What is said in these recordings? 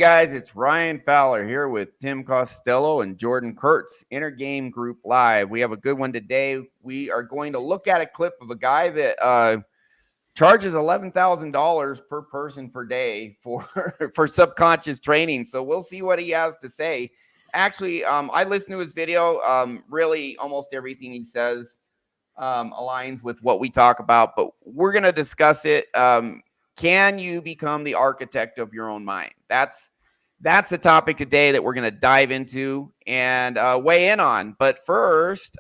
guys, it's Ryan Fowler here with Tim Costello and Jordan Kurtz, Inner Game Group Live. We have a good one today. We are going to look at a clip of a guy that charges $11,000 per person per day for subconscious training. So we'll see what he has to say. Actually, I listened to his video. Really, almost everything he says aligns with what we talk about, but we're going to discuss it. Can you become the architect of your own mind? That's the topic today that we're going to dive into and weigh in on. But first,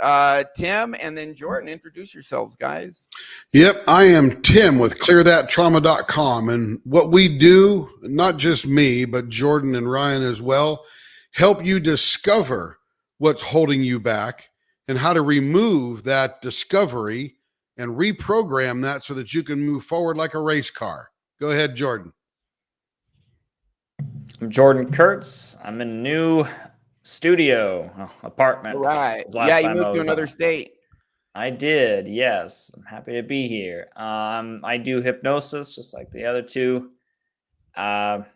Tim and then Jordan, introduce yourselves, guys. Yep, I am Tim with clearthattrauma.com. And what we do, not just me, but Jordan and Ryan as well, help you discover what's holding you back and how to remove that discovery and reprogram that so that you can move forward like a race car. Go ahead, Jordan. I'm Jordan Kurtz. I'm in a new apartment. All right. Yeah, you moved to another state. I did, yes. I'm happy to be here. I do hypnosis just like the other two. That's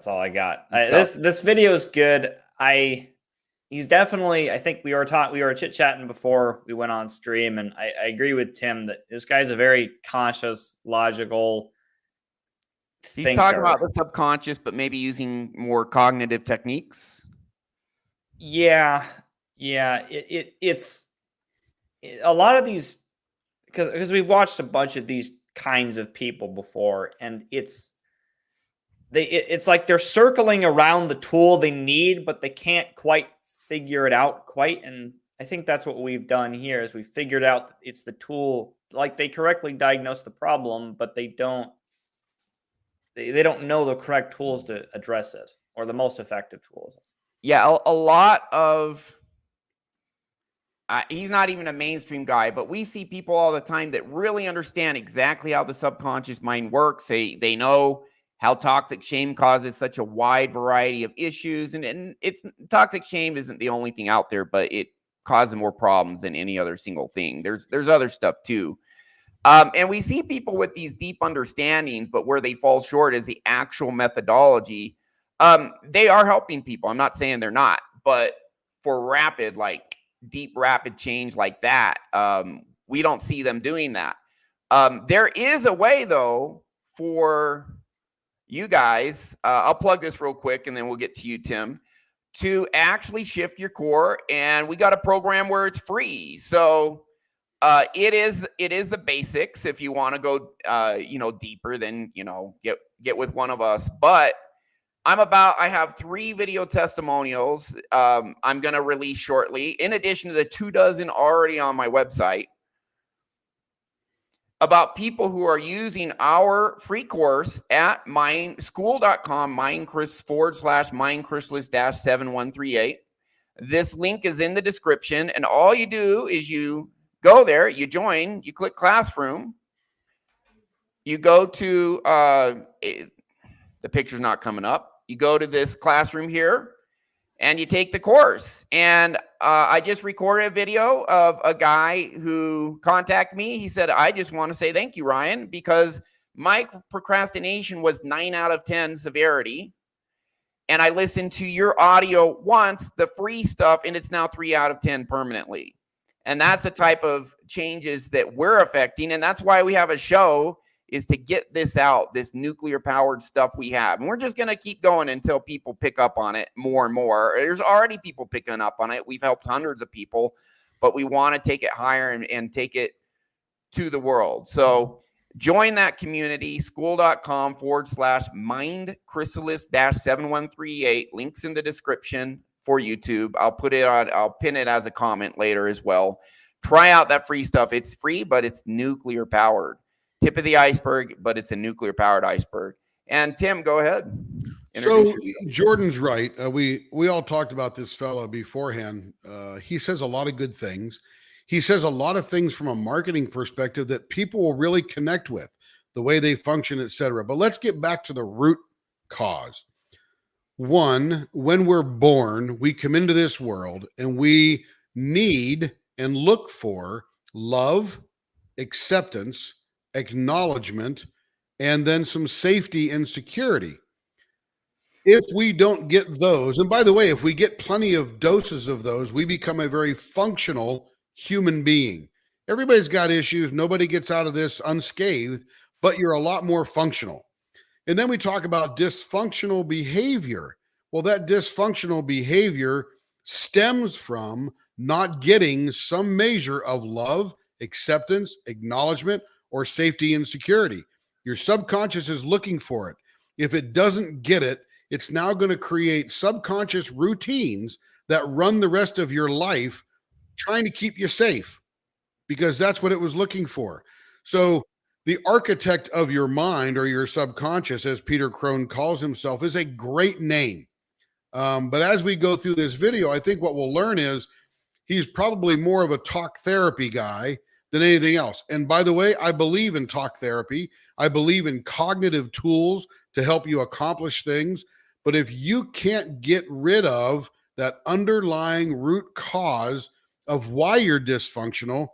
all I got. This video is good. He's definitely, I think we were chit-chatting before we went on stream, and I agree with Tim that this guy's a very conscious, logical thinker. He's talking about the subconscious, but maybe using more cognitive techniques. Yeah. It's a lot of these, because we've watched a bunch of these kinds of people before, and it's like they're circling around the tool they need, but they can't quite figure it out quite. And I think that's what we've done here is we figured out that it's the tool. Like they correctly diagnose the problem, but they don't know the correct tools to address it or the most effective tools. Yeah, a lot of he's not even a mainstream guy, but we see people all the time that really understand exactly how the subconscious mind works. They know how toxic shame causes such a wide variety of issues. And it's toxic shame isn't the only thing out there, but it causes more problems than any other single thing. There's other stuff too. And we see people with these deep understandings, but where they fall short is the actual methodology. They are helping people. I'm not saying they're not, but for rapid, like deep, rapid change like that, we don't see them doing that. There is a way though for you guys, I'll plug this real quick and then we'll get to you, Tim, to actually shift your core. And we got a program where it's free. So it is the basics. If you want to go, deeper, then, get with one of us. But I have 3 video testimonials I'm going to release shortly, in addition to the 24 already on my website, about people who are using our free course at school.com, MindChrysalis/MindChrysalis-7138. This link is in the description, and all you do is you go there, you join, you click Classroom, you go to, the picture's not coming up, you go to this classroom here, and you take the course. And I just recorded a video of a guy who contacted me. He said, I just want to say thank you, Ryan, because my procrastination was 9 out of 10 severity. And I listened to your audio once, the free stuff, and it's now 3 out of 10 permanently. And that's the type of changes that we're affecting. And that's why we have a show, is to get this out, this nuclear powered stuff we have. And we're just going to keep going until people pick up on it more and more. There's already people picking up on it. We've helped hundreds of people, but we want to take it higher and take it to the world. So join that community, school.com/MindChrysalis-7138. Links in the description for YouTube. I'll pin it as a comment later as well. Try out that free stuff. It's free, but it's nuclear powered. Tip of the iceberg, but it's a nuclear powered iceberg. And Tim, go ahead. So Jordan's right. We all talked about this fellow beforehand. He says a lot of good things. He says a lot of things from a marketing perspective that people will really connect with, the way they function, etc. But let's get back to the root cause. One, when we're born, we come into this world and we need and look for love, acceptance, acknowledgement, and then some safety and security. if we don't get those, and by the way, if we get plenty of doses of those, we become a very functional human being. Everybody's got issues. Nobody gets out of this unscathed, but you're a lot more functional. And then we talk about dysfunctional behavior. Well, that dysfunctional behavior stems from not getting some measure of love, acceptance, acknowledgement, or safety and security. Your subconscious is looking for it. If it doesn't get it, it's now going to create subconscious routines that run the rest of your life trying to keep you safe because that's what it was looking for. So the architect of your mind or your subconscious, as Peter Crone calls himself, is a great name. But as we go through this video, I think what we'll learn is he's probably more of a talk therapy guy than anything else. And by the way, I believe in talk therapy. I believe in cognitive tools to help you accomplish things. But if you can't get rid of that underlying root cause of why you're dysfunctional,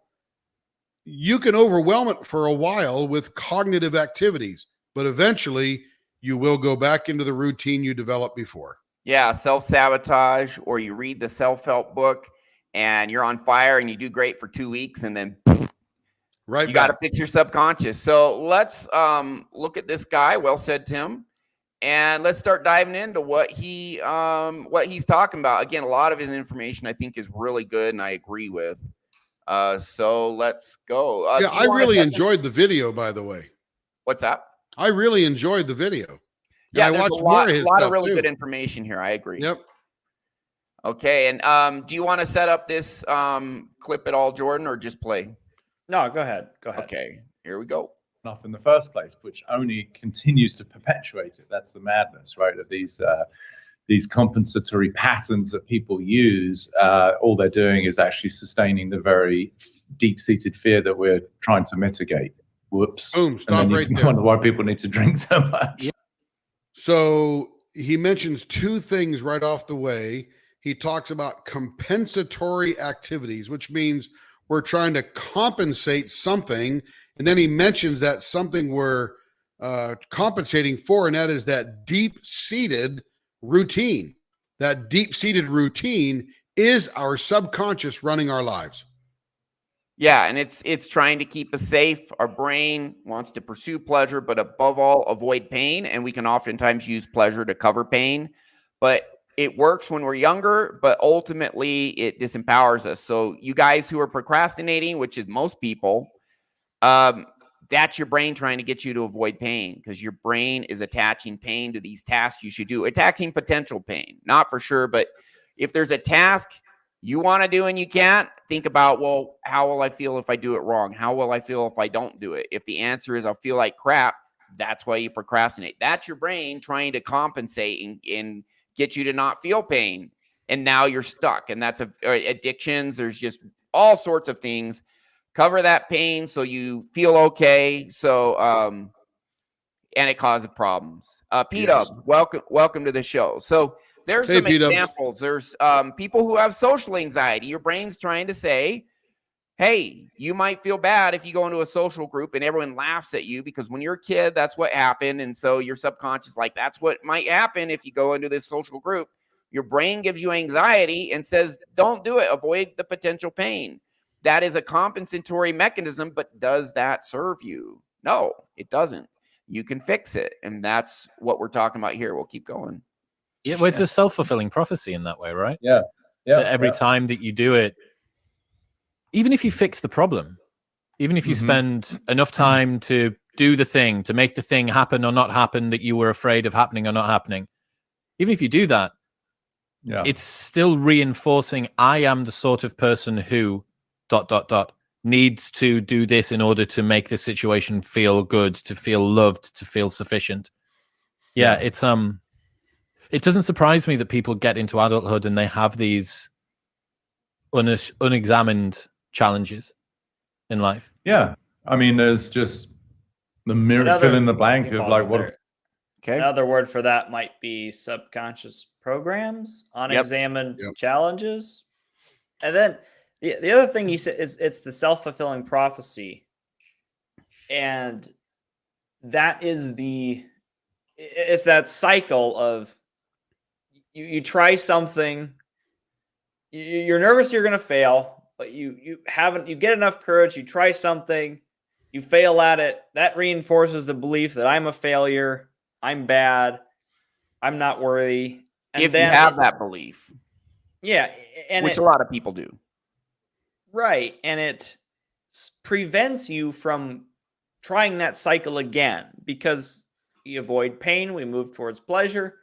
you can overwhelm it for a while with cognitive activities, but eventually you will go back into the routine you developed before. Yeah, self-sabotage, or you read the self-help book and you're on fire and you do great for 2 weeks and then Right you got to back. fix your subconscious. So let's look at this guy. Well said, Tim. And let's start diving into what he's talking about. Again, a lot of his information I think is really good and I agree with. So let's go. Yeah, I really enjoyed the video, by the way. What's that? I really enjoyed the video. Yeah, I there's watched a more lot, of his lot of stuff really too. good information here. I agree. Yep. Okay, and do you want to set up this clip at all, Jordan, or just play? No, go ahead. Go ahead. Okay, here we go. Enough in the first place, which only continues to perpetuate it. That's the madness, right? Of these compensatory patterns that people use. All they're doing is actually sustaining the very deep-seated fear that we're trying to mitigate. Whoops. Boom. Stop right there. Wonder why people need to drink so much. Yeah. So he mentions two things right off the way. He talks about compensatory activities, which means we're trying to compensate something. And then he mentions that something we're compensating for, and that is that deep-seated routine. That deep-seated routine is our subconscious running our lives. Yeah, and it's trying to keep us safe. Our brain wants to pursue pleasure, but above all, avoid pain. And we can oftentimes use pleasure to cover pain. But it works when we're younger, but ultimately it disempowers us. So you guys who are procrastinating, which is most people, that's your brain trying to get you to avoid pain, because your brain is attaching pain to these tasks you should do, attaching potential pain, not for sure. But if there's a task you want to do and you can't, think about, well, how will I feel if I do it wrong? How will I feel if I don't do it? If the answer is I'll feel like crap, that's why you procrastinate. That's your brain trying to compensate and get you to not feel pain. And now you're stuck. And that's addictions. There's just all sorts of things. Cover that pain so you feel okay. So, and it causes problems. P-Dub, welcome to the show. So there's some examples. There's people who have social anxiety. Your brain's trying to say, hey, you might feel bad if you go into a social group and everyone laughs at you, because when you're a kid, that's what happened. And so your subconscious, like, that's what might happen if you go into this social group. Your brain gives you anxiety and says, don't do it. Avoid the potential pain. That is a compensatory mechanism, but does that serve you? No, it doesn't. You can fix it. And that's what we're talking about here. We'll keep going. Yeah, well, it's a self-fulfilling prophecy in that way, right? Yeah. Yeah. That every time that you do it, even if you fix the problem, even if you spend enough time to do the thing, to make the thing happen or not happen that you were afraid of happening or not happening, even if you do that, it's still reinforcing, I am the sort of person who ... needs to do this in order to make the situation feel good, to feel loved, to feel sufficient. Yeah, it's it doesn't surprise me that people get into adulthood and they have these unexamined challenges in life. Yeah. I mean, there's just the mirror fill in the blank of like what. Okay. Another word for that might be subconscious programs, unexamined challenges. And then the other thing he said is it's the self-fulfilling prophecy. And that is it's that cycle of you try something, you're nervous you're going to fail, but you get enough courage, you try something, you fail at it, that reinforces the belief that I'm a failure, I'm bad, I'm not worthy. And if you have that belief. Yeah. And which a lot of people do. Right. And it prevents you from trying that cycle again, because you avoid pain, we move towards pleasure.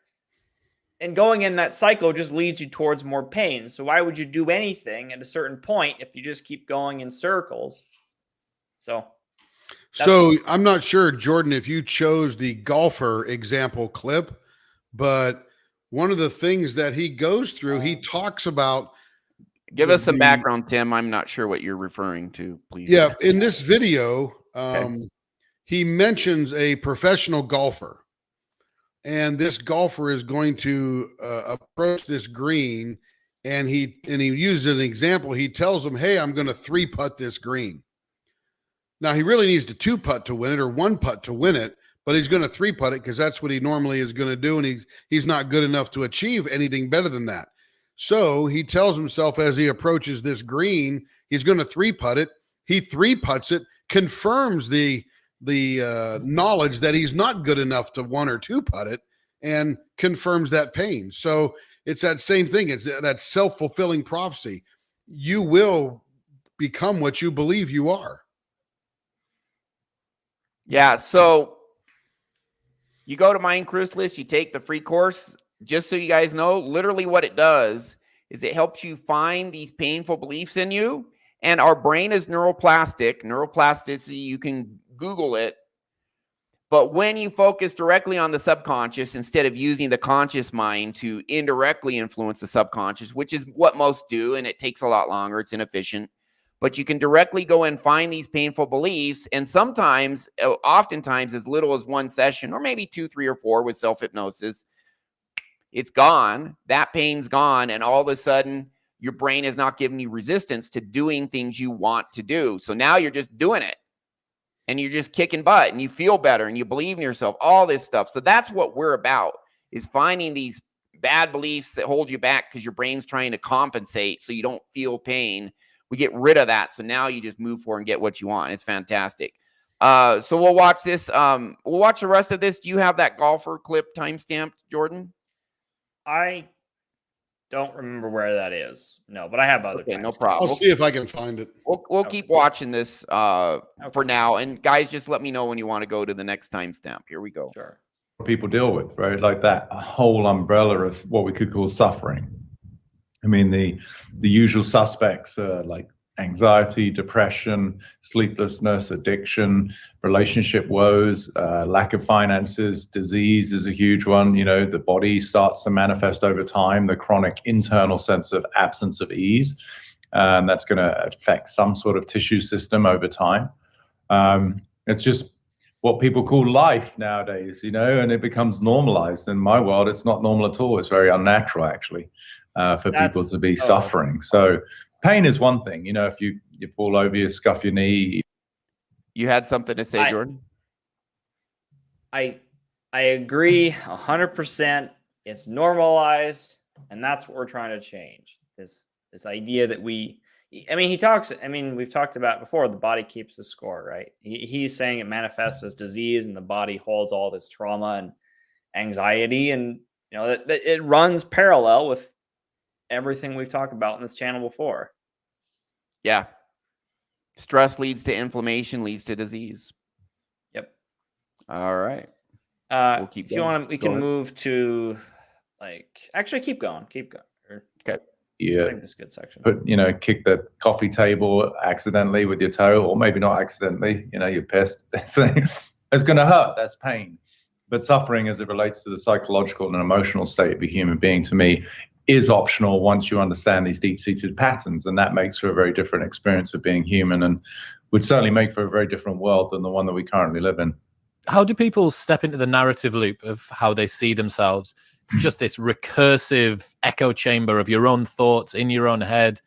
And going in that cycle just leads you towards more pain. So why would you do anything at a certain point if you just keep going in circles? So I'm not sure, Jordan, if you chose the golfer example clip, but one of the things that he goes through, he talks about. Give us some background, Tim. I'm not sure what you're referring to, please. Yeah, in this video, he mentions a professional golfer. And this golfer is going to approach this green, and he used an example. He tells him, "Hey, I'm going to 3-putt this green." Now he really needs to 2-putt to win it, or 1-putt to win it, but he's going to 3-putt it because that's what he normally is going to do, and he's not good enough to achieve anything better than that. So he tells himself as he approaches this green, he's going to 3-putt it. He 3-putts it, confirms the knowledge that he's not good enough to 1 or 2-putt it, and confirms that pain. So it's that same thing. It's that self-fulfilling prophecy. You will become what you believe you are. Yeah. So you go to MindChrysalis, you take the free course. Just so you guys know, literally what it does is it helps you find these painful beliefs in you. And our brain is neuroplastic. Neuroplasticity, you can Google it. But when you focus directly on the subconscious instead of using the conscious mind to indirectly influence the subconscious, which is what most do, and it takes a lot longer, it's inefficient. But you can directly go and find these painful beliefs. And sometimes, oftentimes, as little as 1 session, or maybe 2, 3, or 4 with self-hypnosis, it's gone. That pain's gone. And all of a sudden, your brain is not giving you resistance to doing things you want to do. So now you're just doing it. And you're just kicking butt, and you feel better, and you believe in yourself, all this stuff. So that's what we're about, is finding these bad beliefs that hold you back because your brain's trying to compensate so you don't feel pain. We get rid of that. So now you just move forward and get what you want. It's fantastic. So we'll watch this. We'll watch the rest of this. Do you have that golfer clip timestamped, Jordan? I don't remember where that is. No, but I have other. Okay, no problem. I'll see if I can find it. We'll keep watching this for now. And guys, just let me know when you want to go to the next timestamp. Here we go. Sure. People deal with, right? Like that whole umbrella of what we could call suffering. I mean, the usual suspects are like anxiety, depression, sleeplessness, addiction, relationship woes, lack of finances, disease is a huge one. You know, the body starts to manifest over time, the chronic internal sense of absence of ease, and that's going to affect some sort of tissue system over time. It's just what people call life nowadays, you know, and it becomes normalized. In my world, it's not normal at all. It's very unnatural, actually, for people to be suffering. So pain is one thing, you know, if you fall over, you scuff your knee. You had something to say, Jordan? I agree 100%. It's normalized, and that's what we're trying to change. This idea that we've talked about before, the body keeps the score, right? He's saying it manifests as disease, and the body holds all this trauma and anxiety, and you know that it runs parallel with everything we've talked about in this channel before. Yeah. Stress leads to inflammation, leads to disease. Yep. All right. We'll keep going. If you want, we can move to actually keep going. Okay. Yeah. I think this is a good section. But, you know, kick the coffee table accidentally with your toe, or maybe not accidentally, you know, you're pissed. It's going to hurt. That's pain. But suffering, as it relates to the psychological and emotional state of a human being, to me, is optional once you understand these deep-seated patterns, and that makes for a very different experience of being human, and would certainly make for a very different world than the one that we currently live in. How do people step into the narrative loop of how they see themselves? It's just this recursive echo chamber of your own thoughts in your own head.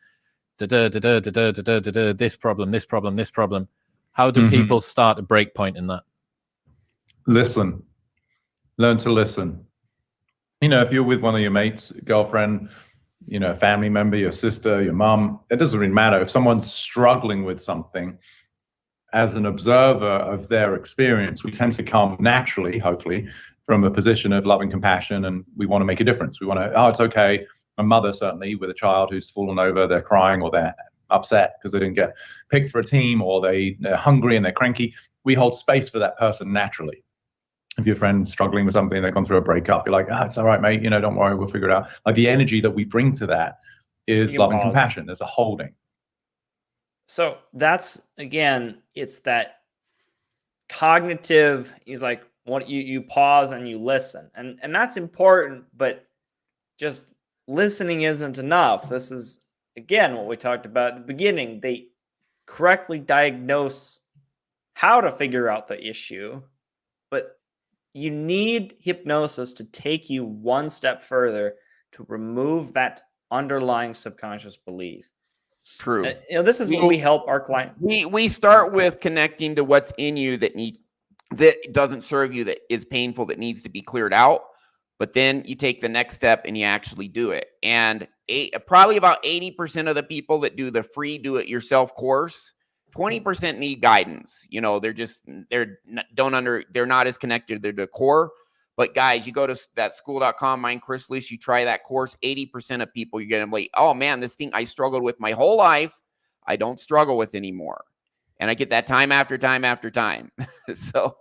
This problem, this problem, this problem. How do people start a break point in that? Listen. Learn to listen. if you're with one of your mates, girlfriend, a family member, your sister, your mom, it doesn't really matter. If someone's struggling with something, as an observer of their experience, we tend to come naturally, hopefully, from a position of love and compassion, and we want to make a difference. We want to, it's okay. A mother, certainly, with a child who's fallen over, they're crying or they're upset because they didn't get picked for a team, or they're hungry and they're cranky. We hold space for that person naturally. If your friend's struggling with something, they've gone through a breakup, you're like, it's all right, mate, don't worry, we'll figure it out. Like, the energy that we bring to that is love and compassion. There's a holding. So that's, again, it's that cognitive, he's like, what you pause and you listen. And that's important, but just listening isn't enough. This is, again, what we talked about at the beginning. They correctly diagnose how to figure out the issue, but you need hypnosis to take you one step further to remove that underlying subconscious belief. True. This is when we help our client. We start with connecting to what's in you that doesn't serve you, that is painful, that needs to be cleared out. But then you take the next step and you actually do it. And probably about 80% of the people that do the free do-it-yourself course, 20% need guidance. They're not as connected to the core. But guys, you go to that school.com, MindChrysalis, you try that course, 80% of people, you're going to be like, oh man, this thing I struggled with my whole life, I don't struggle with anymore. And I get that time after time after time. So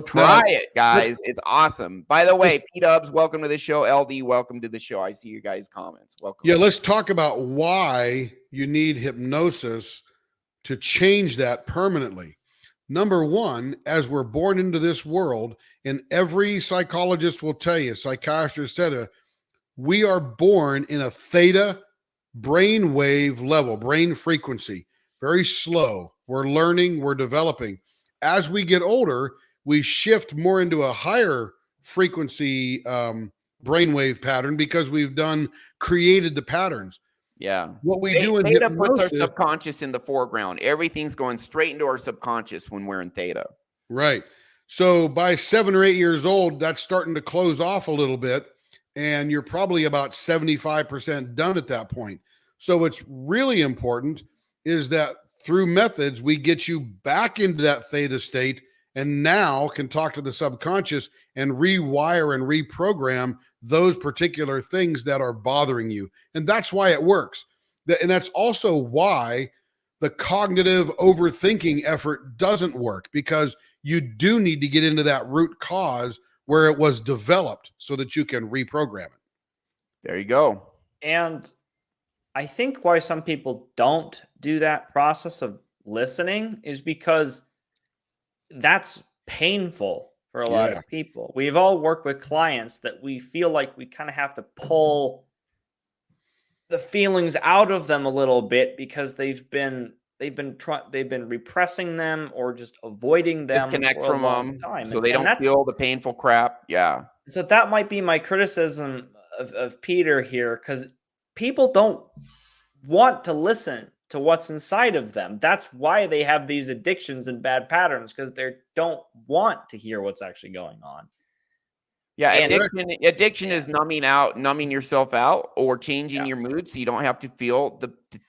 try it, guys. It's awesome. By the way, P-Dubs, welcome to the show. LD, welcome to the show. I see you guys' comments. Welcome. Yeah, let's talk about why you need hypnosis to change that permanently. Number one, as we're born into this world, and every psychologist will tell you, psychiatrist said, we are born in a theta brain wave level, brain frequency, very slow. We're learning, we're developing. As we get older, we shift more into a higher frequency brainwave pattern because we've created the patterns. Yeah. What we do in theta hypnosis, puts our subconscious in the foreground. Everything's going straight into our subconscious when we're in theta. Right. So by 7 or 8 years old, that's starting to close off a little bit, and you're probably about 75% done at that point. So what's really important is that through methods, we get you back into that theta state, and now can talk to the subconscious and rewire and reprogram those particular things that are bothering you. And that's why it works. And that's also why the cognitive overthinking effort doesn't work, because you do need to get into that root cause where it was developed so that you can reprogram it. There you go. And I think why some people don't do that process of listening is because that's painful for a lot of people. We've all worked with clients that we feel like we kind of have to pull the feelings out of them a little bit because they've been repressing them or just avoiding them, disconnect for a from long them, time. so they don't feel the painful crap. Yeah. So that might be my criticism of Peter here, because people don't want to listen to what's inside of them. That's why they have these addictions and bad patterns, because they don't want to hear what's actually going on. Yeah, addiction is numbing yourself out or changing your mood so you don't have to feel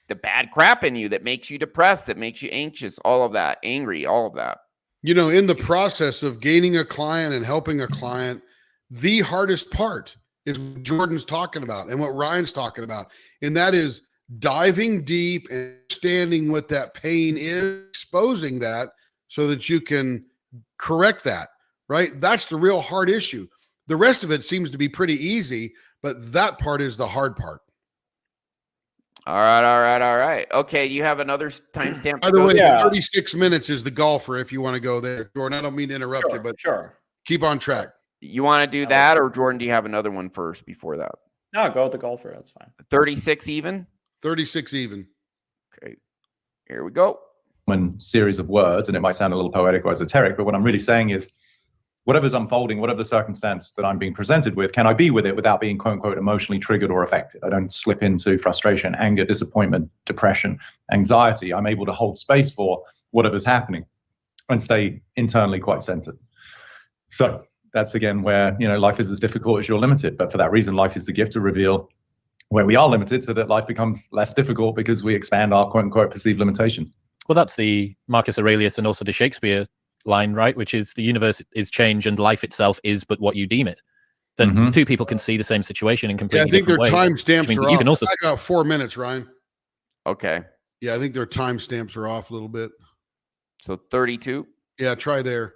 the bad crap in you that makes you depressed, that makes you anxious, all of that, angry, all of that. In the process of gaining a client and helping a client, the hardest part is what Jordan's talking about and what Ryan's talking about. And that is diving deep and understanding what that pain is, exposing that so that you can correct that, right? That's the real hard issue. The rest of it seems to be pretty easy, but that part is the hard part. All right. Okay, you have another timestamp. By the way, 36 minutes is the golfer if you want to go there. Jordan, I don't mean to interrupt you, but keep on track. You want to do that, or Jordan, do you have another one first before that? No, go with the golfer. That's fine. 36 even? 36 even. Okay, here we go. One series of words, and it might sound a little poetic or esoteric, but what I'm really saying is, whatever's unfolding, whatever the circumstance that I'm being presented with, can I be with it without being, quote unquote, emotionally triggered or affected? I don't slip into frustration, anger, disappointment, depression, anxiety. I'm able to hold space for whatever's happening and stay internally quite centered. So that's again where, life is as difficult as you're limited. But for that reason, life is the gift to reveal where we are limited so that life becomes less difficult because we expand our quote unquote perceived limitations. Well, that's the Marcus Aurelius and also the Shakespeare line, right? Which is the universe is change and life itself is but what you deem it. That two people can see the same situation in completely different ways. I think their timestamps are off. You can also... I got 4 minutes, Ryan. Okay. Yeah, I think their timestamps are off a little bit. So 32. Yeah, try there.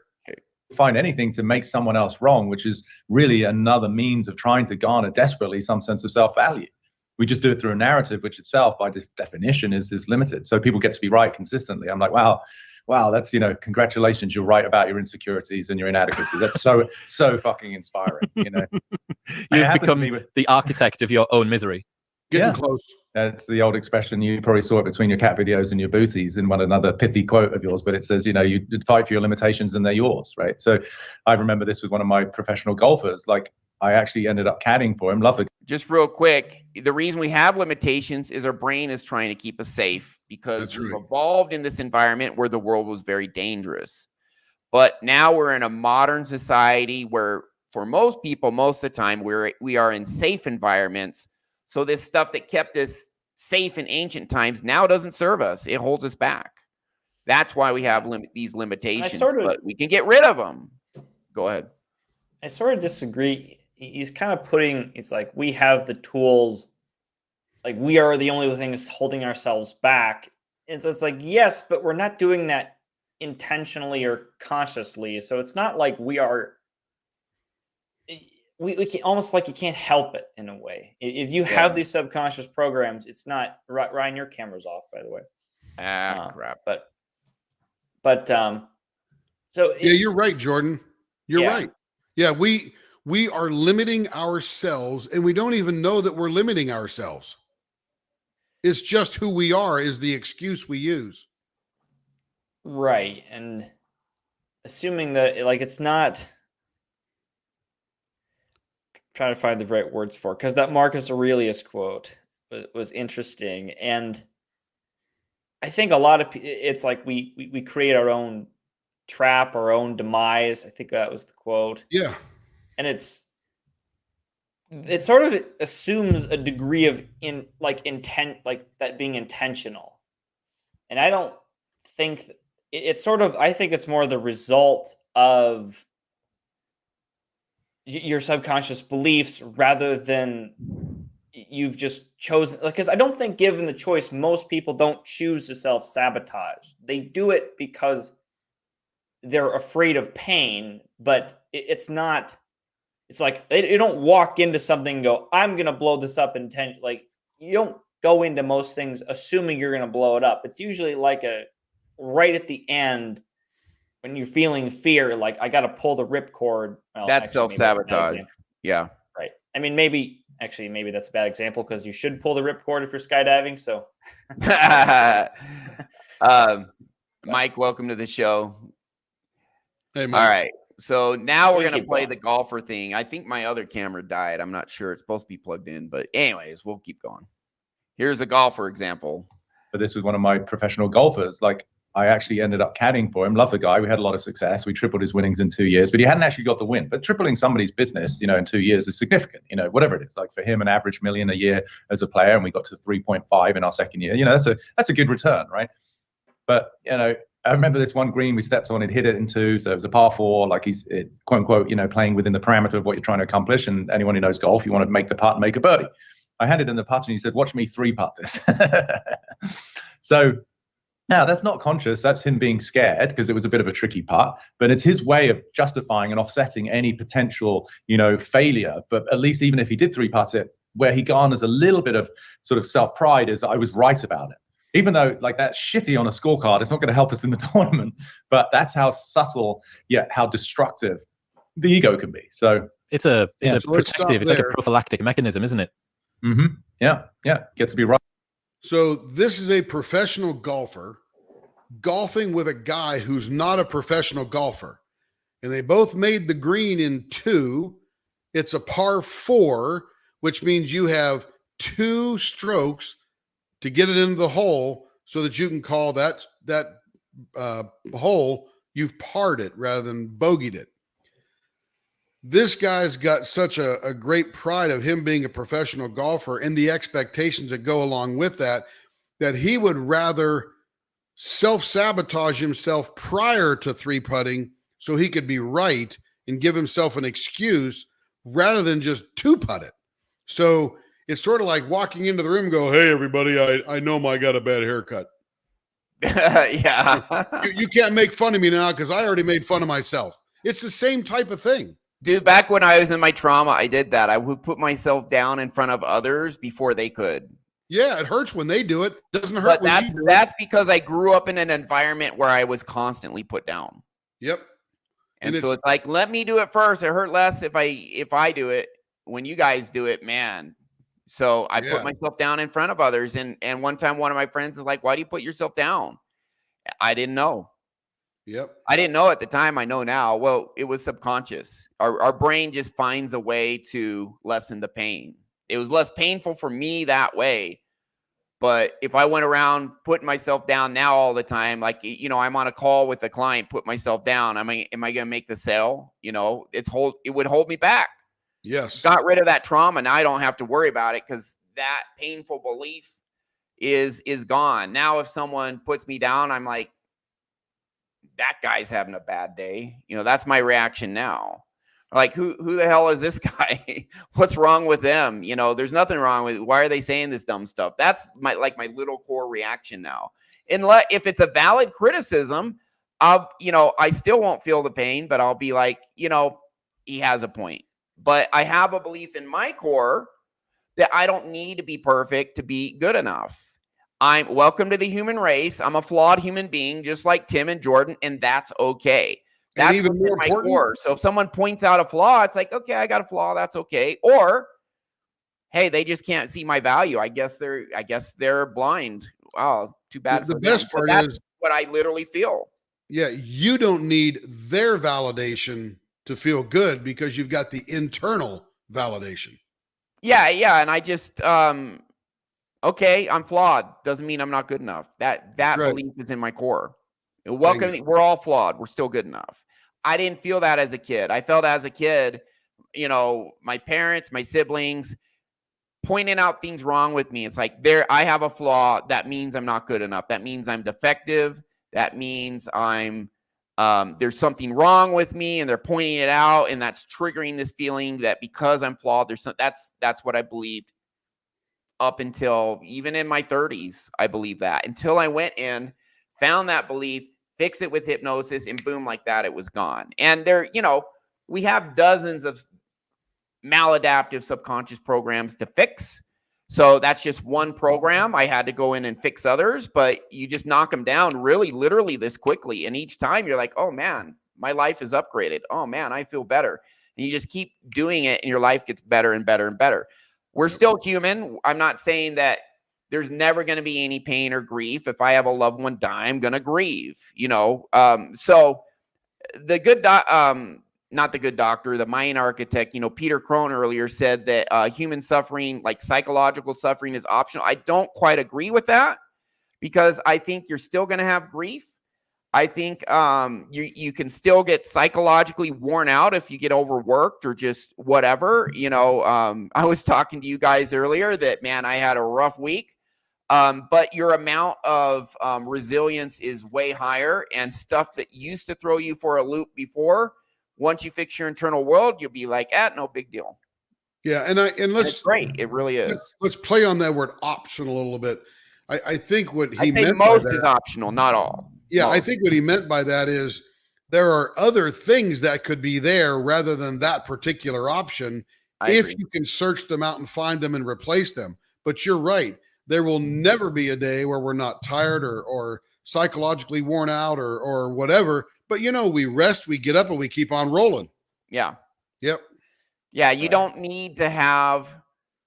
Find anything to make someone else wrong, which is really another means of trying to garner desperately some sense of self-value. We just do it through a narrative, which itself by definition is limited. So people get to be right consistently. I'm like, wow, that's, congratulations, you're right about your insecurities and your inadequacies. That's so fucking inspiring. You've become the architect of your own misery. Getting close. It's the old expression. You probably saw it between your cat videos and your booties in another pithy quote of yours, but it says, you fight for your limitations and they're yours, right? So I remember this with one of my professional golfers. Like, I actually ended up caddying for him. Love the... Just real quick, the reason we have limitations is our brain is trying to keep us safe because we've evolved in this environment where the world was very dangerous. But now we're in a modern society where for most people, most of the time, we are in safe environments. So this stuff that kept us safe in ancient times now doesn't serve us. It holds us back. That's why we have these limitations, but we can get rid of them. Go ahead. I sort of disagree. He's kind of putting, it's like we have the tools, like we are the only things holding ourselves back. It's like, yes, but we're not doing that intentionally or consciously. So it's not like we are... We can almost like you can't help it in a way. If you have these subconscious programs, it's not... Ryan, your camera's off, by the way. Crap. But so yeah, you're right, Jordan. You're right. Yeah, we are limiting ourselves, and we don't even know that we're limiting ourselves. It's just who we are is the excuse we use. Right, and assuming that like it's not... Trying to find the right words for, because that Marcus Aurelius quote was interesting, and I think a lot of it's like we create our own trap, our own demise. I think that was the quote. Yeah, and it sort of assumes a degree of intent, like that being intentional, and I don't think it's sort of. I think it's more the result of your subconscious beliefs rather than you've just chosen, because I don't think given the choice, most people don't choose to self-sabotage. They do it because they're afraid of pain, but it's not, it's like, you don't walk into something and go, I'm going to blow this up intentionally. Like you don't go into most things assuming you're going to blow it up. It's usually like right at the end, when you're feeling fear, like I got to pull the ripcord. Well, that's self-sabotage. Yeah. Right. I mean, maybe that's a bad example because you should pull the ripcord if you're skydiving. So, Mike, welcome to the show. Hey, Mike. All right. So now we're going to play the golfer thing. I think my other camera died. I'm not sure. It's supposed to be plugged in, but anyways, we'll keep going. Here's a golfer example. But this was one of my professional golfers. Like, I actually ended up caddying for him. Love the guy. We had a lot of success. We tripled his winnings in 2 years, but he hadn't actually got the win. But tripling somebody's business, in 2 years is significant, whatever it is. Like for him, an average $1 million a year as a player, and we got to 3.5 in our second year. That's a good return, right? But, I remember this one green we stepped on, it hit it in two. So it was a par four, like he's quote unquote, playing within the parameter of what you're trying to accomplish. And anyone who knows golf, you want to make the putt and make a birdie. I handed him the putt and he said, watch me 3-putt this. So now, that's not conscious. That's him being scared because it was a bit of a tricky putt, but it's his way of justifying and offsetting any potential, failure. But at least even if he did 3-putt it, where he garners a little bit of sort of self-pride is I was right about it. Even though like that's shitty on a scorecard, it's not going to help us in the tournament, but that's how subtle yet how destructive the ego can be. So it's a protective, it's like a prophylactic mechanism, isn't it? Mm-hmm. Yeah. Get to be right. So this is a professional golfer golfing with a guy who's not a professional golfer. And they both made the green in 2. It's a par 4, which means you have 2 strokes to get it into the hole so that you can call that hole, you've parred it rather than bogeyed it. this guy's got such a great pride of him being a professional golfer and the expectations that go along with that, that he would rather self-sabotage himself prior to 3-putting so he could be right and give himself an excuse rather than just 2-putt it. So it's sort of like walking into the room and go, hey, everybody, I know I got a bad haircut. Yeah. You can't make fun of me now because I already made fun of myself. It's the same type of thing. Dude, back when I was in my trauma, I did that. I would put myself down in front of others before they could. Yeah, it hurts when they do it. It doesn't hurt But when you do that's because I grew up in an environment where I was constantly put down. Yep. And so it's like, let me do it first. It hurt less if I do it. When you guys do it, man. So I put myself down in front of others. And one time one of my friends is like, why do you put yourself down? I didn't know. Yep. I didn't know at the time. I know now. Well, it was subconscious. Our brain just finds a way to lessen the pain. It was less painful for me that way. But if I went around putting myself down now all the time, like, I'm on a call with a client, put myself down. Am I going to make the sale? It would hold me back. Yes. Got rid of that trauma. Now I don't have to worry about it because that painful belief is gone. Now, if someone puts me down, I'm like, that guy's having a bad day. That's my reaction now. Like, who the hell is this guy? What's wrong with them? There's nothing wrong with, why are they saying this dumb stuff? That's my little core reaction now. And if it's a valid criticism, I still won't feel the pain, but I'll be like, he has a point. But I have a belief in my core that I don't need to be perfect to be good enough. I'm welcome to the human race. I'm a flawed human being, just like Tim and Jordan, and that's okay. That's even more my important, core. So if someone points out a flaw, it's like, okay, I got a flaw. That's okay. Or, hey, they just can't see my value. I guess they're blind. Wow, too bad. The best part is what I literally feel. Yeah, you don't need their validation to feel good because you've got the internal validation. Yeah, and I just okay, I'm flawed. Doesn't mean I'm not good enough. That right. Belief is in my core. Welcome. We're all flawed. We're still good enough. I didn't feel that as a kid. I felt as a kid, my parents, my siblings pointing out things wrong with me. It's like, I have a flaw. That means I'm not good enough. That means I'm defective. That means there's something wrong with me, and they're pointing it out, and that's triggering this feeling that because I'm flawed, that's what I believed up until even in my 30s. I believe that until I went in, found that belief, fix it with hypnosis, and boom, like that, it was gone. And we have dozens of maladaptive subconscious programs to fix. So that's just one program. I had to go in and fix others, but you just knock them down really, literally this quickly. And each time you're like, oh man, my life is upgraded. Oh man, I feel better. And you just keep doing it and your life gets better and better and better. We're still human. I'm not saying that there's never going to be any pain or grief. If I have a loved one die, I'm going to grieve, So the good, not the good doctor, the mind architect, Peter Crone earlier said that human suffering, like psychological suffering, is optional. I don't quite agree with that because I think you're still going to have grief. I think you can still get psychologically worn out if you get overworked or just whatever. I was talking to you guys earlier that, man, I had a rough week. But your amount of resilience is way higher, and stuff that used to throw you for a loop before, once you fix your internal world, you'll be like, no big deal. Yeah, and it's great. It really is. Let's play on that word optional a little bit. I think what he meant most by that, is optional, not all. Yeah, most. I think what he meant by that is there are other things that could be there rather than that particular option if you can search them out and find them and replace them. But you're right. There will never be a day where we're not tired or psychologically worn out or whatever. But, we rest, we get up, and we keep on rolling. Yeah. Yep. Yeah, you don't need to have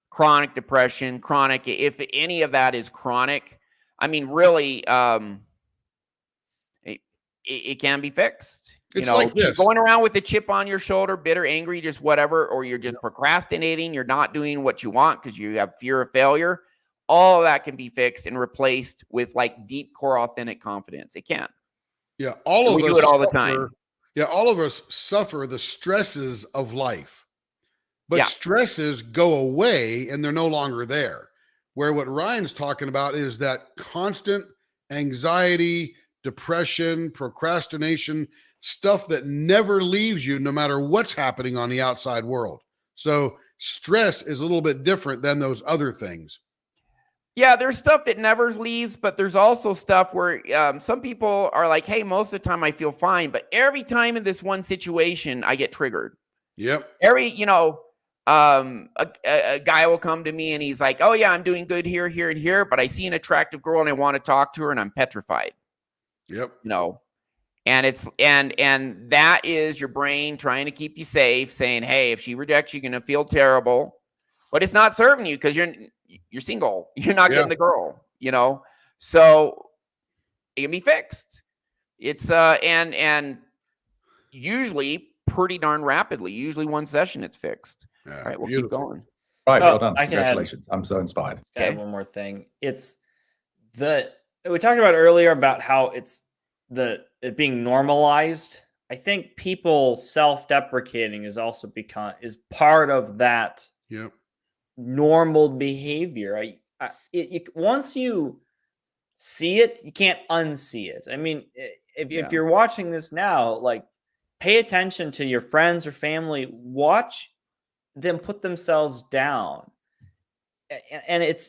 chronic depression, if any of that is chronic. I mean, really, it can be fixed. It's like this. Going around with a chip on your shoulder, bitter, angry, just whatever, or you're just procrastinating, you're not doing what you want because you have fear of failure. All of that can be fixed and replaced with like deep core authentic confidence. It can. Yeah, all of us do it all the time. Yeah, all of us suffer the stresses of life, but Yeah. stresses go away and they're no longer there. Where what Ryan's talking about is that constant anxiety, depression, procrastination, stuff that never leaves you no matter what's happening on the outside world. So stress is a little bit different than those other things. Yeah, there's stuff that never leaves, but there's also stuff where some people are like, hey, most of the time I feel fine, but every time in this one situation, I get triggered. Yep. A guy will come to me and he's like, oh yeah, I'm doing good here, here, and here, but I see an attractive girl and I want to talk to her and I'm petrified. Yep. And it's and that is your brain trying to keep you safe, saying, hey, if she rejects you, you're gonna feel terrible. But it's not serving you because you're single. You're not getting the girl, So it can be fixed. It's and usually pretty darn rapidly. Usually one session it's fixed. Yeah, all right, we'll beautiful. keep going. Right, well done. I can Congratulations. I'm so inspired. Add one more thing. It's we talked about earlier about how it's it being normalized. I think people self-deprecating is also is part of that. Yep. Normal behavior. Once you see it, you can't unsee it. I mean, if you're watching this now, like, pay attention to your friends or family. Watch them put themselves down, and it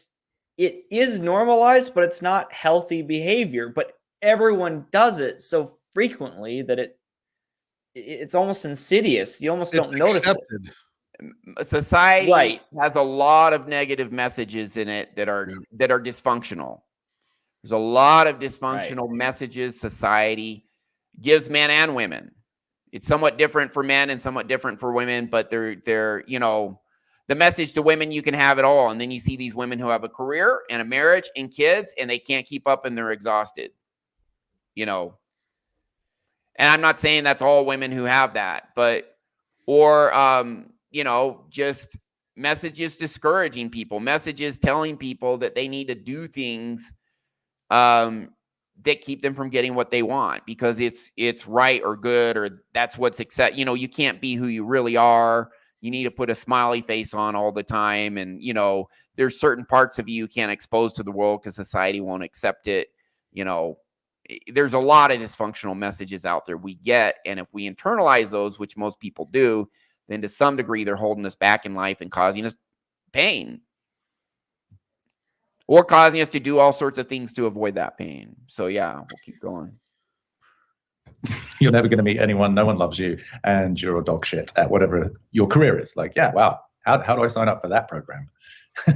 is normalized, but it's not healthy behavior. But everyone does it so frequently that it's almost insidious. You almost don't notice it. Society has a lot of negative messages in it that are dysfunctional. There's a lot of dysfunctional messages society gives men and women. It's somewhat different for men and somewhat different for women, but they're the message to women, you can have it all. And then you see these women who have a career and a marriage and kids and they can't keep up and they're exhausted. And I'm not saying that's all women who have that, just messages discouraging people, messages telling people that they need to do things that keep them from getting what they want because it's right or good or that's what's accept. You can't be who you really are. You need to put a smiley face on all the time. And, there's certain parts of you can't expose to the world because society won't accept it. There's a lot of dysfunctional messages out there we get. And if we internalize those, which most people do, then to some degree, they're holding us back in life and causing us pain or causing us to do all sorts of things to avoid that pain. So yeah, we'll keep going. You're never going to meet anyone. No one loves you. And you're a dog shit at whatever your career is. Like, yeah, wow. How do I sign up for that program?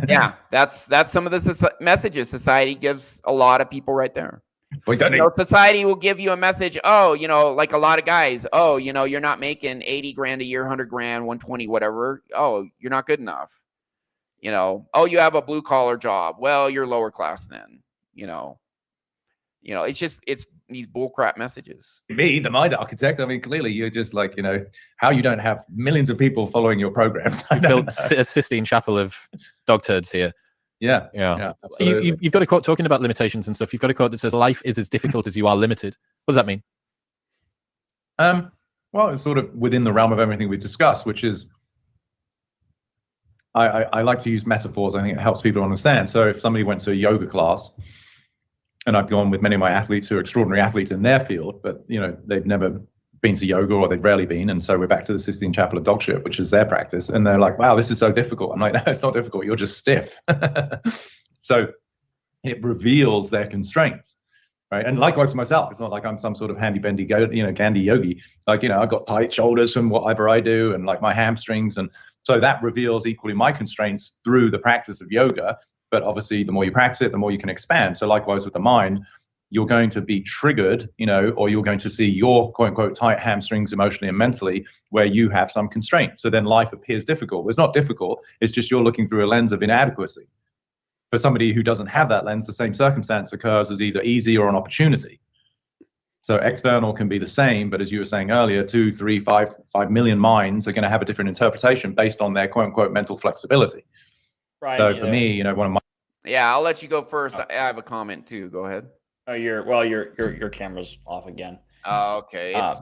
Yeah, that's some of the messages society gives a lot of people right there. Society will give you a message. Oh, like a lot of guys. Oh, you're not making 80 grand a year, 100 grand, 120, whatever. Oh, you're not good enough. Oh, you have a blue collar job. Well, you're lower class then. It's these bullcrap messages. Me, the mind architect. I mean, clearly you're just like, how you don't have millions of people following your programs. You've built a Sistine Chapel of dog turds here. Yeah. You've got a quote talking about limitations and stuff. You've got a quote that says, life is as difficult as you are limited. What does that mean? Well, it's sort of within the realm of everything we discussed, which is, I like to use metaphors. I think it helps people understand. So if somebody went to a yoga class, and I've gone with many of my athletes who are extraordinary athletes in their field, but they've never been to yoga or they've rarely been. And so we're back to the Sistine Chapel of dog shit, which is their practice. And they're like, wow, this is so difficult. I'm like, no, it's not difficult. You're just stiff. So it reveals their constraints, right? And likewise for myself, it's not like I'm some sort of handy bendy Gandhi yogi. Like, I've got tight shoulders from whatever I do and like my hamstrings. And so that reveals equally my constraints through the practice of yoga. But obviously the more you practice it, the more you can expand. So likewise with the mind, you're going to be triggered, or you're going to see your quote unquote tight hamstrings emotionally and mentally where you have some constraint. So then life appears difficult. Well, it's not difficult. It's just you're looking through a lens of inadequacy. For somebody who doesn't have that lens, the same circumstance occurs as either easy or an opportunity. So external can be the same, but as you were saying earlier, 2, 3, 5 million minds are going to have a different interpretation based on their quote unquote mental flexibility. Right. So for me, one of my I'll let you go first. I have a comment too. Go ahead. Oh, your camera's off again. Okay. It's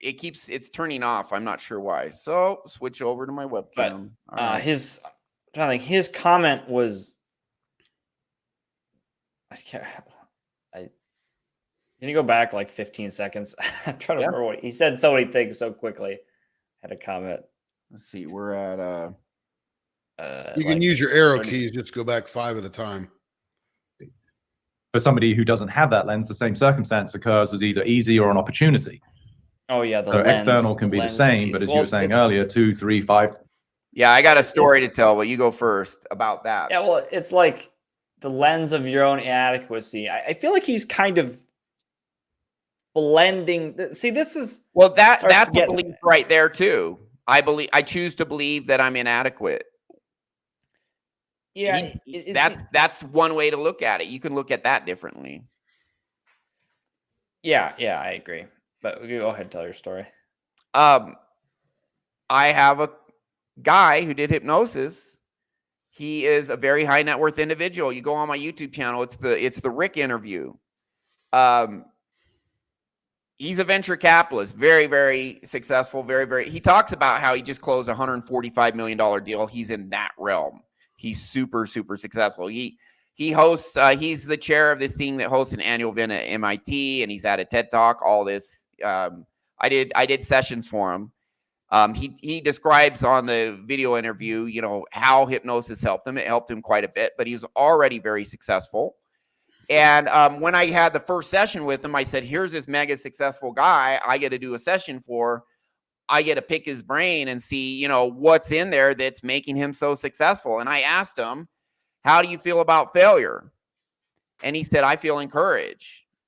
it's turning off. I'm not sure why. So switch over to my webcam. But All right. his comment was, can you go back like 15 seconds? I'm trying to remember what he said. So many things so quickly. Had a comment. Let's see. We're at you can use your arrow keys. Just go back 5 at a time. For somebody who doesn't have that lens, the same circumstance occurs as either easy or an opportunity. Oh yeah, so external can be the same, but as you were saying earlier, 2, 3, 5. Yeah, I got a story to tell, but you go first about that. Yeah, well, it's like the lens of your own inadequacy. I feel like he's kind of blending. See, this is that's a belief right there too. I choose to believe that I'm inadequate. Yeah, that's one way to look at it. You can look at that differently. Yeah, I agree. But go ahead and tell your story. I have a guy who did hypnosis. He is a very high net worth individual. You go on my YouTube channel. It's the Rick interview. He's a venture capitalist, very, very successful, very, very. He talks about how he just closed a $145 million deal. He's in that realm. He's super, super successful. He hosts. He's the chair of this thing that hosts an annual event at MIT, and he's at a TED Talk. All this. I did sessions for him. He describes on the video interview, how hypnosis helped him. It helped him quite a bit, but he was already very successful. And when I had the first session with him, I said, here's this mega successful guy I get to do a session for. I get to pick his brain and see, what's in there that's making him so successful. And I asked him, how do you feel about failure? And he said, I feel encouraged.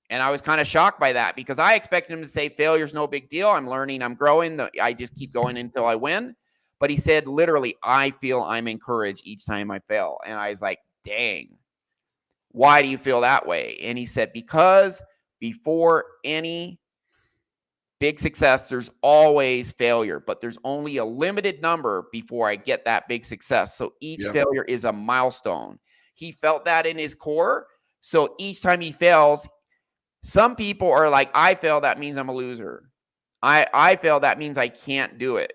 And I was kind of shocked by that because I expected him to say failure's no big deal. I'm learning, I'm growing. I just keep going until I win. But he said, literally, I feel I'm encouraged each time I fail. And I was like, dang, why do you feel that way? And he said, because before any big success, there's always failure, but there's only a limited number before I get that big success. So each failure is a milestone. He felt that in his core. So each time he fails, some people are like, I fail, that means I'm a loser. I fail, that means I can't do it.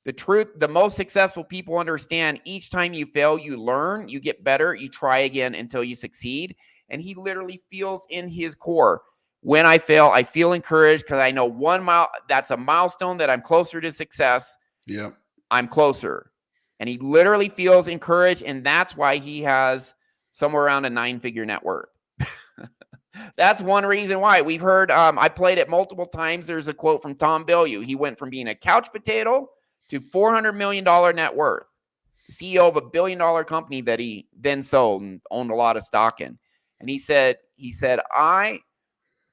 The truth, the most successful people understand each time you fail, you learn, you get better, you try again until you succeed. And he literally feels in his core, when I fail, I feel encouraged because I know that's a milestone that I'm closer to success. Yeah. I'm closer. And he literally feels encouraged. And that's why he has somewhere around a 9-figure net worth. That's one reason why. We've heard, I played it multiple times. There's a quote from Tom Bilyeu. He went from being a couch potato to $400 million net worth. CEO of a $1 billion company that he then sold and owned a lot of stock in. And he said,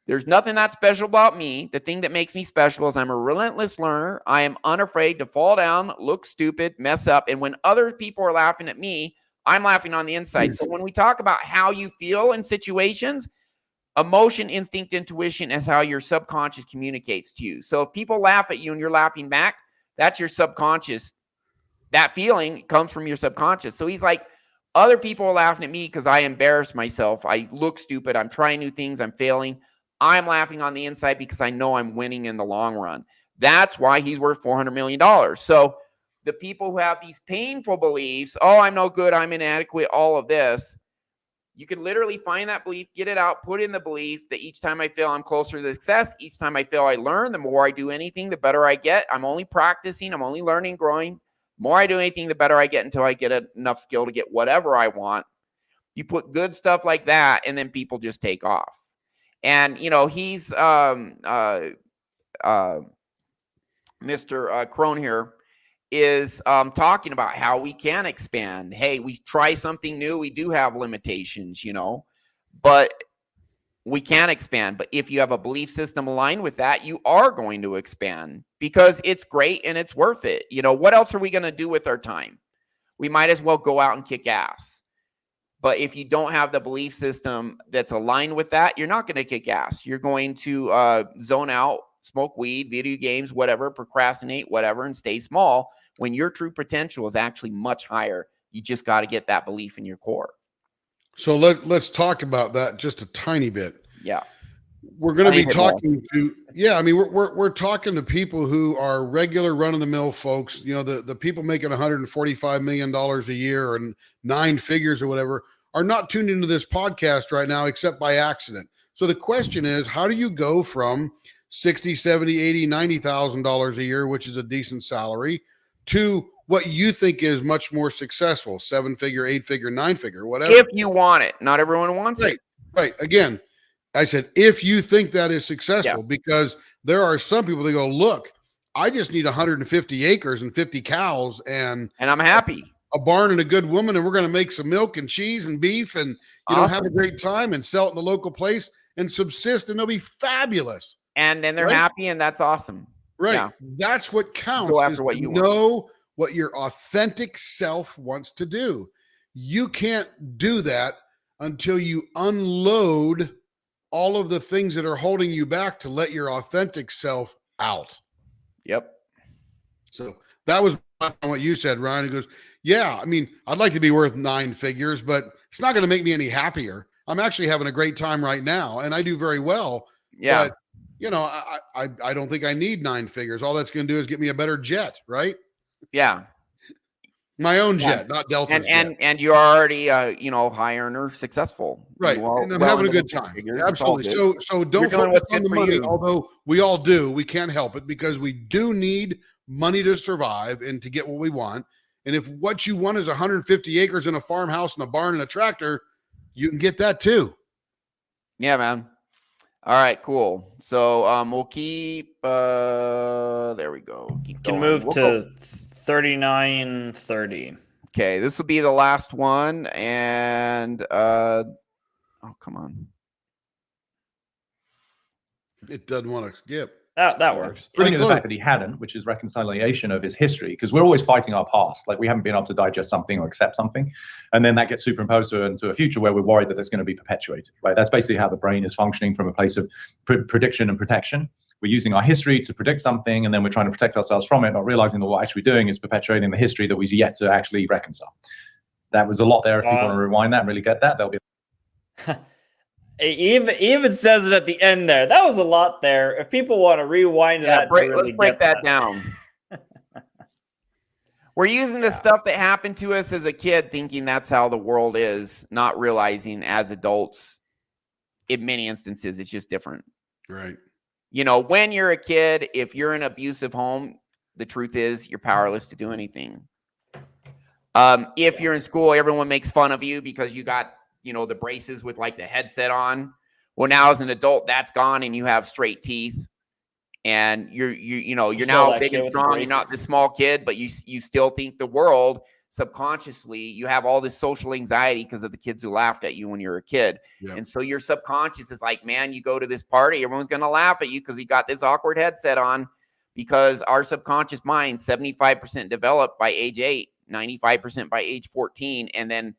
there's nothing that special about me. The thing that makes me special is I'm a relentless learner. I am unafraid to fall down, look stupid, mess up. And when other people are laughing at me, I'm laughing on the inside. So when we talk about how you feel in situations, emotion, instinct, intuition is how your subconscious communicates to you. So if people laugh at you and you're laughing back, that's your subconscious. That feeling comes from your subconscious. So he's like, other people are laughing at me because I embarrass myself. I look stupid. I'm trying new things. I'm failing. I'm laughing on the inside because I know I'm winning in the long run. That's why he's worth $400 million. So the people who have these painful beliefs, I'm no good, I'm inadequate, all of this, you can literally find that belief, get it out, put in the belief that each time I fail, I'm closer to success. Each time I fail, I learn. The more I do anything, the better I get. I'm only practicing. I'm only learning, growing. The more I do anything, the better I get until I get enough skill to get whatever I want. You put good stuff like that, and then people just take off. And, he's Mr. Crone here is talking about how we can expand. Hey, we try something new. We do have limitations, but we can expand. But if you have a belief system aligned with that, you are going to expand because it's great and it's worth it. What else are we going to do with our time? We might as well go out and kick ass. But if you don't have the belief system that's aligned with that, you're not going to kick ass. You're going to zone out, smoke weed, video games, whatever, procrastinate, whatever, and stay small when your true potential is actually much higher. You just got to get that belief in your core. So let's talk about that just a tiny bit. Yeah. We're going to be talking to Yeah, I mean, we're talking to people who are regular run-of-the-mill folks. You know, the people making $145 million a year and 9 figures or whatever are not tuned into this podcast right now, except by accident. So the question is, how do you go from 60, 70, 80, $90,000 a year, which is a decent salary, to what you think is much more successful, 7-figure, 8-figure, 9-figure, whatever? If you want it, not everyone wants Right, it. right. Again, I said, if you think that is successful, because there are some people that go, look, I just need 150 acres and 50 cows and I'm happy. a barn and a good woman, and we're going to make some milk and cheese and beef and, have a great time and sell it in the local place and subsist, and they'll be fabulous. And then they're Right? happy, and that's awesome. Right. Yeah. That's what counts. Go after is what to you want. know what your authentic self wants to do. You can't do that until you unload all of the things that are holding you back to let your authentic self out. Yep. So that was what you said, Ryan. He goes, yeah, I mean, I'd like to be worth 9 figures, but it's not going to make me any happier. I'm actually having a great time right now, and I do very well. Yeah. But, I don't think I need 9 figures. All that's going to do is get me a better jet, right? Yeah. My own jet, not Delta's jet. And you're already high earner, successful. Right. And I'm having a good time. Absolutely. So don't focus on the money, although we all do. We can't help it because we do need money to survive and to get what we want. And if what you want is 150 acres and a farmhouse and a barn and a tractor, you can get that too. Yeah, man. All right, cool. So we'll keep there we go. Keep Can going. move to 3930. Okay, this will be the last one. And oh, come on. It doesn't want to skip. That works. Only the fact that he hadn't, which is reconciliation of his history, because we're always fighting our past. Like we haven't been able to digest something or accept something. And then that gets superimposed into a future where we're worried that it's going to be perpetuated, right? That's basically how the brain is functioning from a place of prediction and protection. We're using our history to predict something, and then we're trying to protect ourselves from it, not realizing that what we're actually doing is perpetuating the history that we've yet to actually reconcile. That was a lot there. If people want to rewind that and really get that, they'll be. Even says it at the end there. That was a lot there. If people want to rewind that, let's break that down. We're using the stuff that happened to us as a kid, thinking that's how the world is, not realizing as adults, in many instances, it's just different. Right. When you're a kid, if you're in an abusive home, the truth is you're powerless to do anything. If you're in school, everyone makes fun of you because you got the braces with like the headset on. Well, now as an adult, that's gone, and you have straight teeth, and you're now big and strong. You're not this small kid, but you still think the world subconsciously. You have all this social anxiety because of the kids who laughed at you when you were a kid, and so your subconscious is like, man, you go to this party, everyone's gonna laugh at you because you got this awkward headset on. Because our subconscious mind, 75% developed by age 8, 95% by age 14, and then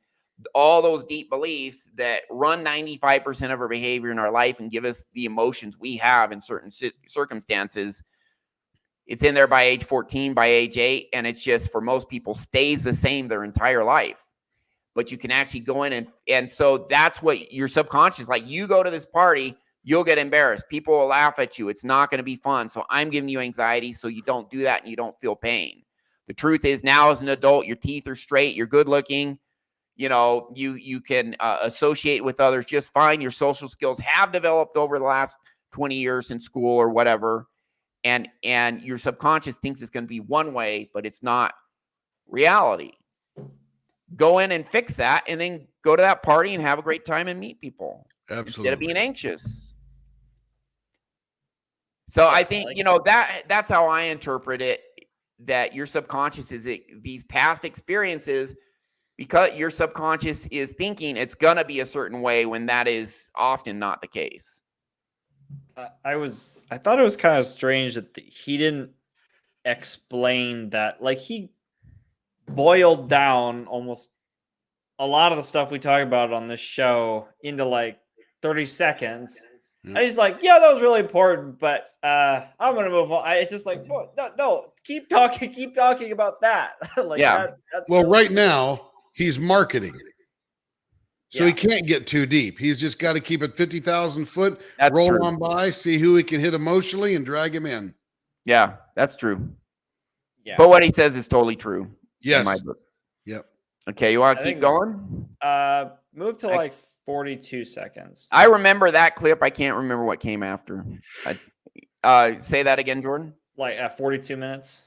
all those deep beliefs that run 95% of our behavior in our life and give us the emotions we have in certain circumstances. It's in there by age 14, by age 8, and it's just, for most people, stays the same their entire life. But you can actually go in and so that's what your subconscious, like you go to this party, you'll get embarrassed. People will laugh at you. It's not going to be fun. So I'm giving you anxiety so you don't do that and you don't feel pain. The truth is now as an adult, your teeth are straight, you're good looking. You can associate with others just fine. Your social skills have developed over the last 20 years in school or whatever. And your subconscious thinks it's going to be one way, but it's not reality. Go in and fix that, and then go to that party and have a great time and meet people. Absolutely. Instead of being anxious. So I think, that's how I interpret it, that your subconscious is these past experiences. Because your subconscious is thinking it's going to be a certain way when that is often not the case. I thought it was kind of strange that he didn't explain that. Like, he boiled down almost a lot of the stuff we talk about on this show into like 30 seconds. And he's like, yeah, that was really important, but I'm going to move on. It's just like, no, keep talking about that. That's well, right now, he's marketing. So he can't get too deep. He's just got to keep it 50,000 foot, That's roll true. on by, see who he can hit emotionally, and drag him in. Yeah, that's true. Yeah. But what he says is totally true. In my Yes. book. Yep. Okay, you want I to keep think- going? Move to like 42 seconds. I remember that clip. I can't remember what came after. Say that again, Jordan. Like 42 minutes.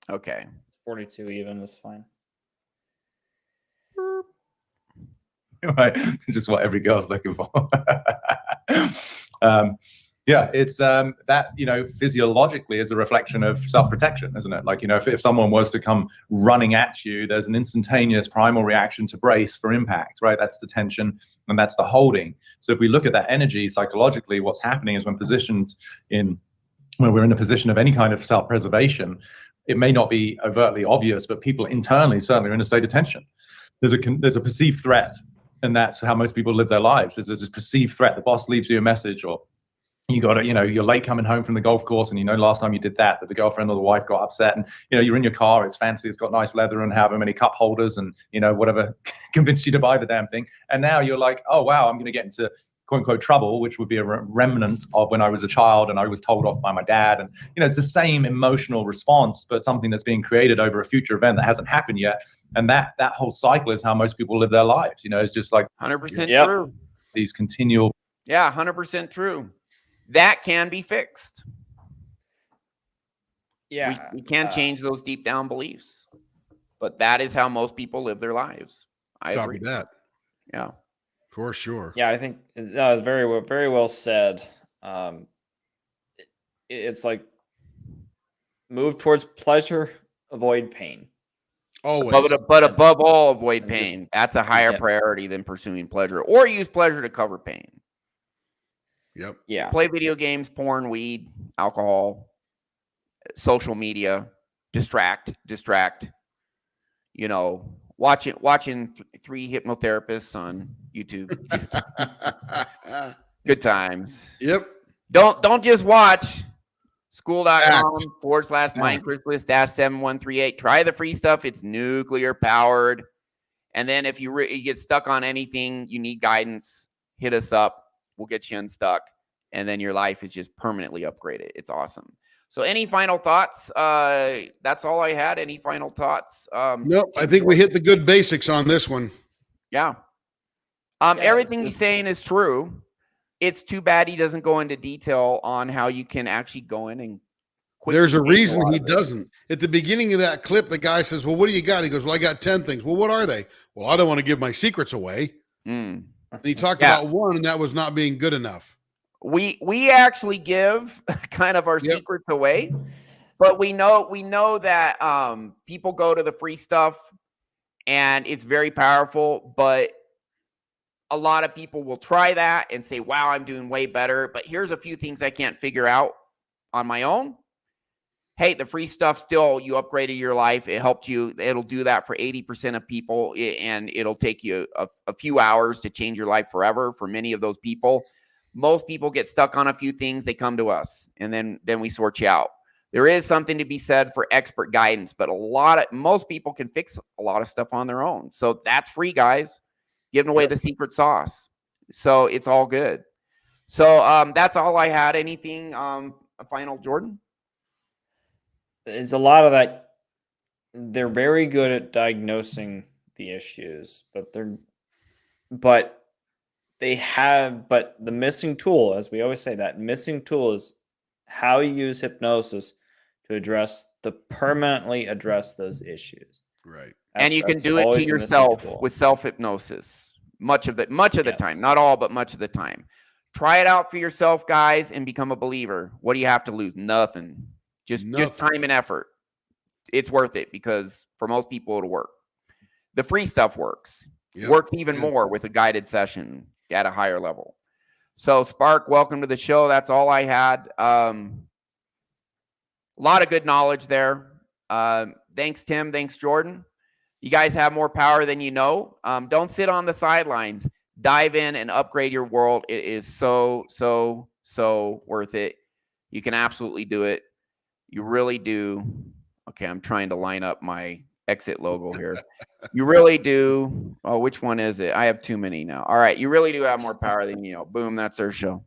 Okay. 42 even is fine. Right, just what every girl's looking for. Yeah, it's that, you know, physiologically is a reflection of self-protection, isn't it? Like, you know, if someone was to come running at you, there's an instantaneous primal reaction to brace for impact, right? That's the tension and that's the holding. So if we look at that energy psychologically, what's happening is when we're in a position of any kind of self-preservation, it may not be overtly obvious, but people internally certainly are in a state of tension. There's a perceived threat, and that's how most people live their lives. There's this perceived threat. The boss leaves you a message, or you're late coming home from the golf course, and last time you did that the girlfriend or the wife got upset, and you're in your car, it's fancy, it's got nice leather and however many cup holders and whatever convinced you to buy the damn thing, and now you're like, oh wow, I'm going to get into quote unquote trouble, which would be a remnant of when I was a child and I was told off by my dad. And it's the same emotional response, but something that's being created over a future event that hasn't happened yet. And that whole cycle is how most people live their lives. It's just like 100% true. These continual. Yeah, 100% true. That can be fixed. Yeah. We can't change those deep down beliefs, but that is how most people live their lives. I Copy agree. that. Yeah. For sure. Yeah, I think very well said. It's like move towards pleasure, avoid pain. Always. But above all, avoid And pain. That's a higher priority than pursuing pleasure, or use pleasure to cover pain. Yep. Yeah. Play video games, porn, weed, alcohol, social media, distract. Watching 3 hypnotherapists on YouTube. Good times. Yep. Don't just watch. School.com/MindChrysalis-7138. Try the free stuff. It's nuclear powered. And then if you get stuck on anything, you need guidance, hit us up. We'll get you unstuck. And then your life is just permanently upgraded. It's awesome. So any final thoughts? That's all I had. Any final thoughts? Nope. I think we hit the good basics on this one. Yeah. Everything he's saying is true. It's too bad he doesn't go into detail on how you can actually go in and quickly. There's a reason he doesn't. At the beginning of that clip, the guy says, well, what do you got? He goes, well, I got 10 things. Well, what are they? Well, I don't want to give my secrets away. And he talked about one, and that was not being good enough. We actually give kind of our secrets away, but we know that people go to the free stuff and it's very powerful, but a lot of people will try that and say, wow, I'm doing way better. But here's a few things I can't figure out on my own. Hey, the free stuff still, you upgraded your life. It helped you. It'll do that for 80% of people, and it'll take you a few hours to change your life forever for many of those people. Most people get stuck on a few things. They come to us, and then we sort you out. There is something to be said for expert guidance, but most people can fix a lot of stuff on their own. So that's free, guys. Giving away the secret sauce. So it's all good. So that's all I had. Anything final, Jordan? It's a lot of that. They're very good at diagnosing the issues, but the missing tool, as we always say, that missing tool is how you use hypnosis to permanently address those issues. Right. And you can do it to yourself with self-hypnosis much of the time, not all, but much of the time. Try it out for yourself, guys, and become a believer. What do you have to lose? Nothing. Just time and effort. It's worth it because for most people it'll work. The free stuff works. Works even more with a guided session at a higher level. So Spark, welcome to the show. That's all I had. A lot of good knowledge there. Thanks, Tim. Thanks, Jordan. You guys have more power than you know. Don't sit on the sidelines. Dive in and upgrade your world. It is so, so, so worth it. You can absolutely do it. You really do. Okay, I'm trying to line up my exit logo here. You really do. Oh, which one is it? I have too many now. All right. You really do have more power than you know. Boom. That's our show.